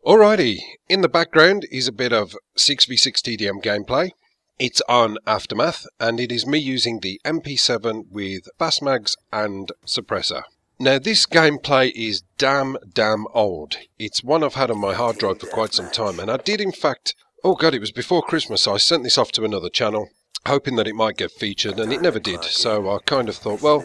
Alrighty, in the background is a bit of 6v6 TDM gameplay. It's on Aftermath, and it is me using the MP7 with fast mags and suppressor. Now this gameplay is damn old. It's one I've had on my hard drive for quite some time, and I did in fact, oh god, it was before Christmas, so I sent this off to another channel, hoping that it might get featured, and it never did. So I kind of thought, well,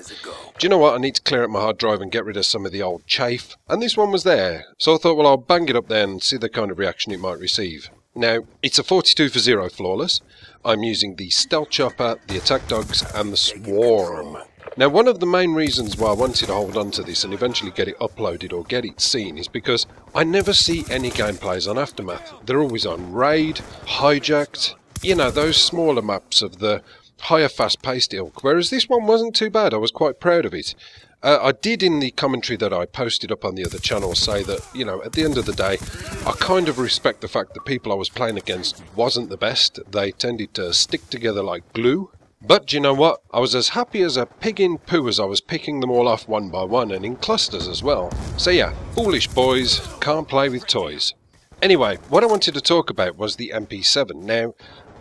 do you know what, I need to clear out my hard drive and get rid of some of the old chafe, and this one was there. So I thought, well, I'll bang it up there and see the kind of reaction it might receive. Now, it's a 42 for 0 flawless. I'm using the Stealth Chopper, the Attack Dogs, and the Swarm. Now, one of the main reasons why I wanted to hold on to this and eventually get it uploaded or get it seen is because I never see any gameplays on Aftermath. They're always on Raid, Hijacked, you know, those smaller maps of the higher fast-paced ilk, whereas this one wasn't too bad. I was quite proud of it. I did in the commentary that I posted up on the other channel say that, you know, at the end of the day, I kind of respect the fact that people I was playing against wasn't the best. They tended to stick together like glue. But do you know what? I was as happy as a pig in poo as I was picking them all off one by one and in clusters as well. So yeah, foolish boys, can't play with toys. Anyway, what I wanted to talk about was the MP7. Now,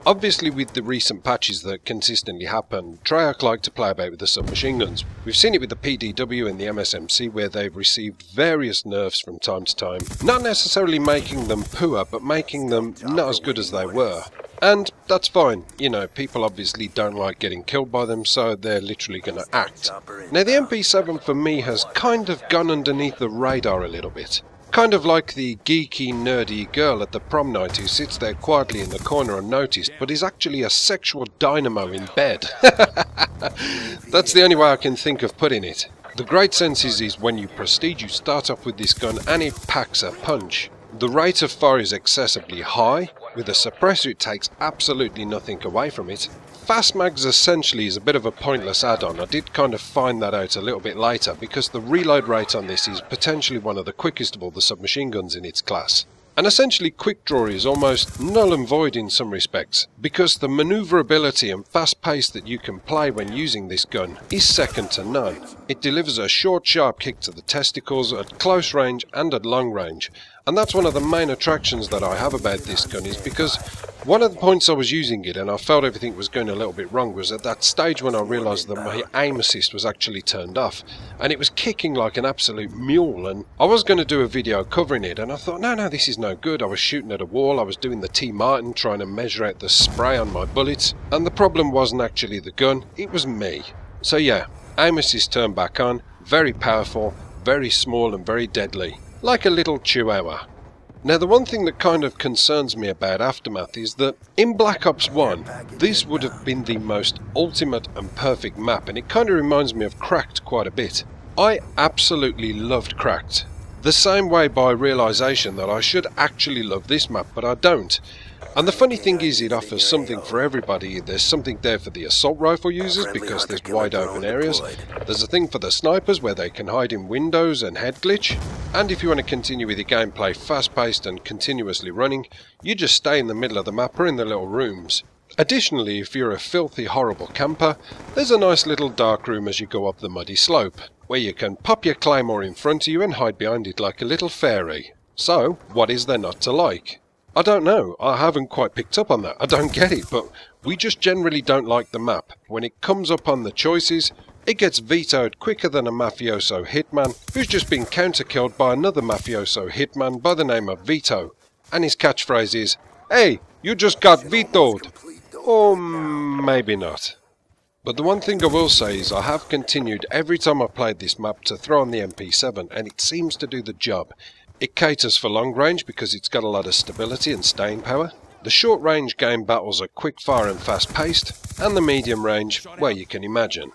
obviously with the recent patches that consistently happen, Treyarch like to play about with the submachine guns. We've seen it with the PDW and the MSMC where they've received various nerfs from time to time, not necessarily making them poor, but making them not as good as they were. And that's fine, you know, people obviously don't like getting killed by them, so they're literally going to act. Now the MP7 for me has kind of gone underneath the radar a little bit. Kind of like the geeky, nerdy girl at the prom night who sits there quietly in the corner unnoticed, but is actually a sexual dynamo in bed. That's the only way I can think of putting it. The great sense is when you prestige, you start off with this gun and it packs a punch. The rate of fire is excessively high. With a suppressor it takes absolutely nothing away from it. Fast mags essentially is a bit of a pointless add-on. I did kind of find that out a little bit later because the reload rate on this is potentially one of the quickest of all the submachine guns in its class. And essentially quick draw is almost null and void in some respects, because the manoeuvrability and fast pace that you can play when using this gun is second to none. It delivers a short sharp kick to the testicles at close range and at long range, and that's one of the main attractions that I have about this gun, is because one of the points I was using it and I felt everything was going a little bit wrong was at that stage when I realised that my aim assist was actually turned off and it was kicking like an absolute mule, and I was going to do a video covering it and I thought no, this is no good. I was shooting at a wall, I was doing the T Martin trying to measure out the spray on my bullets, and the problem wasn't actually the gun, it was me. So yeah, aim assist turned back on, very powerful, very small and very deadly, like a little chihuahua. Now the one thing that kind of concerns me about Aftermath is that in Black Ops 1 this would have been the most ultimate and perfect map, and it kind of reminds me of Cracked quite a bit. I absolutely loved Cracked. The same way by realisation that I should actually love this map, but I don't. And the funny thing is, it offers something for everybody. There's something there for the assault rifle users because there's wide open areas. There's a thing for the snipers where they can hide in windows and head glitch. And if you want to continue with your gameplay fast paced and continuously running, you just stay in the middle of the map or in the little rooms. Additionally, if you're a filthy horrible camper, there's a nice little dark room as you go up the muddy slope, where you can pop your claymore in front of you and hide behind it like a little fairy. So, what is there not to like? I don't know, I haven't quite picked up on that, I don't get it, but we just generally don't like the map. When it comes up on the choices, it gets vetoed quicker than a mafioso hitman who's just been counter-killed by another mafioso hitman by the name of Vito. And his catchphrase is, "Hey, you just got vetoed." Or maybe not. But the one thing I will say is I have continued every time I've played this map to throw on the MP7, and it seems to do the job. It caters for long range because it's got a lot of stability and staying power. The short range game battles are quick fire and fast paced, and the medium range, well, you can imagine.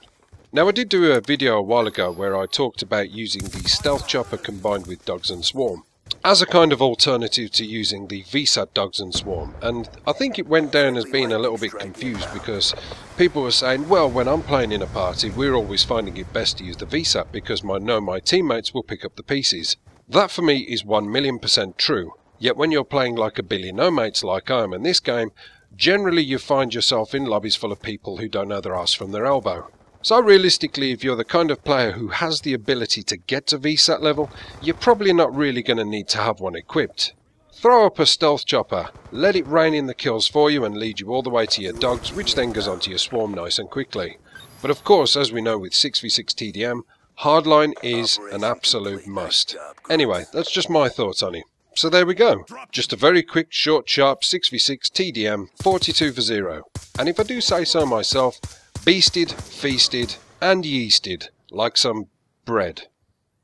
Now I did do a video a while ago where I talked about using the Stealth Chopper combined with Dogs and Swarm as a kind of alternative to using the VSAT Dogs and Swarm, and I think it went down as being a little bit confused because people were saying, well, when I'm playing in a party we're always finding it best to use the VSAT because I know my teammates will pick up the pieces. That for me is 1,000,000% true, yet when you're playing like a Billy No Mates like I am in this game, generally you find yourself in lobbies full of people who don't know their arse from their elbow. So realistically, if you're the kind of player who has the ability to get to VSAT level, you're probably not really going to need to have one equipped. Throw up a stealth chopper, let it rain in the kills for you and lead you all the way to your dogs, which then goes onto your swarm nice and quickly. But of course, as we know with 6v6 TDM, hardline is an absolute must. Anyway, that's just my thoughts on it. So there we go. Just a very quick, short, sharp 6v6 TDM 42 for 0. And if I do say so myself, beasted, feasted, and yeasted like some bread.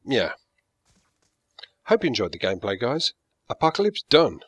Yeah. Hope you enjoyed the gameplay, guys. Apocalypse done.